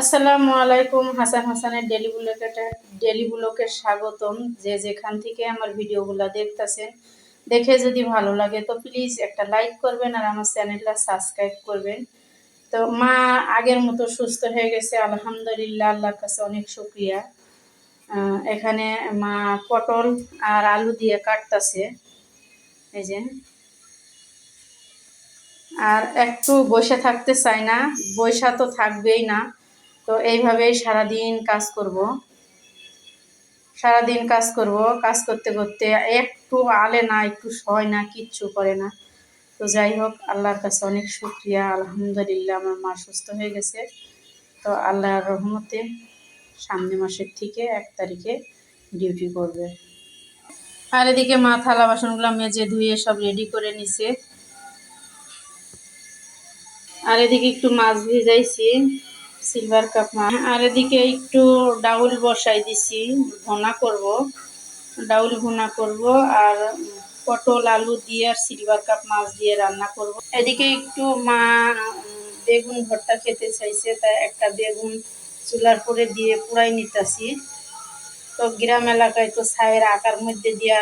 আসসালামু আলাইকুম। হাসান হাসানের ডেলি ব্লকে স্বাগতম। যে যেখান থেকে আমার ভিডিওগুলো দেখতেছেন, দেখে যদি ভালো লাগে তো প্লিজ একটা লাইক করবেন আর আমার চ্যানেলটা সাবস্ক্রাইব করবেন। তো মা আগের মতো সুস্থ হয়ে গেছে, আলহামদুলিল্লাহ, আল্লাহর কাছে অনেক শুকরিয়া। এখানে মা পটল আর আলু দিয়ে কাটতেছে, এই যে। আর একটু বসে থাকতে চাই না, বসা তো থাকবেই না। তো এইভাবেই সারাদিন কাজ করব, কাজ করতে করতে একটু আলে না, একটু সয় না, কিচ্ছু করে না। তো যাই হোক, আল্লাহর কাছে অনেক শুকরিয়া, আলহামদুলিল্লাহ আমার মা সুস্থ হয়ে গেছে। তো আল্লাহর রহমতে সামনে মাসের থেকে 1 তারিখে ডিউটি করবে। আর এদিকে মা থালা বাসনগুলো মেজে ধুয়ে সব রেডি করে নিছে। আর এদিকে একটু মাছ ভিজাইছি, সিলভার কাপ মাছ। আর এদিকে একটু ডাউল বসাই দিছি, ডাউল ভুনা করব। আর পটল আলু দিয়ে আর সিলভার কাপ মাছ দিয়ে রান্না করব। এদিকে একটু মা বেগুন ভর্তা খেতে চাইছে, তাই একটা বেগুন চুলার পরে দিয়ে পুরাই নিতেছি। তো গ্রাম এলাকায় তো ছায়ের আকার মধ্যে দিয়া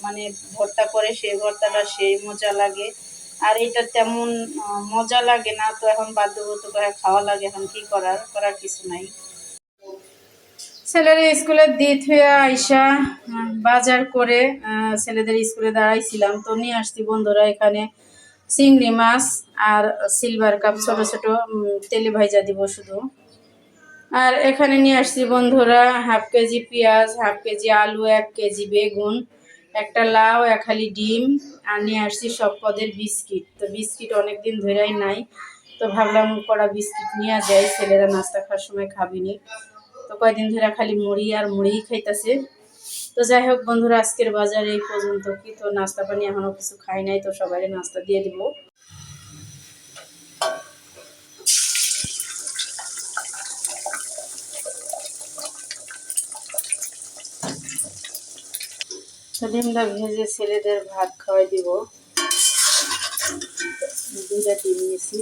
মানে ভর্তা করে, সেই ভর্তাটা সেই মজা লাগে। আর এটা তেমন মজা লাগে না, তো এখন বাধ্যগত করে খাওয়া লাগে। এখন কি করার কিছু নাই। ছেলের স্কুলে দিয়ে থুয়ে আইসা বাজার করে ছেলেদের স্কুলে দাঁড়াইছিলাম, তো নিয়ে আসছি বন্ধুরা এখানে চিংড়ি মাছ আর সিলভার কাপ ছোট ছোট তেলে ভাইজা দিব শুধু। আর এখানে নিয়ে আসছি বন্ধুরা 1/2 কেজি পেঁয়াজ, 1/2 কেজি আলু, 1 কেজি বেগুন, একটা লাউ, 1 হালি ডিম। আর নিয়ে আসছি সব পদের বিস্কিট। তো বিস্কিট অনেকদিন ধরেই নাই, তো ভাবলাম কড়া বিস্কিট নিয়ে যাই, ছেলেরা নাস্তা খাওয়ার সময় খাবিনি। তো কয়দিন ধরে খালি মুড়ি আর মুড়িই খাইতেছে। তো যাই হোক বন্ধুরা, আজকের বাজার এই পর্যন্ত। কি তো নাস্তা পানি এখনো কিছু খাই নাই, তো সবাই নাস্তা দিয়ে দিব। ডিমটা ভেজে ছেলেদের ভাত খাওয়াই দিব। 2টা ডিম নিয়েছি।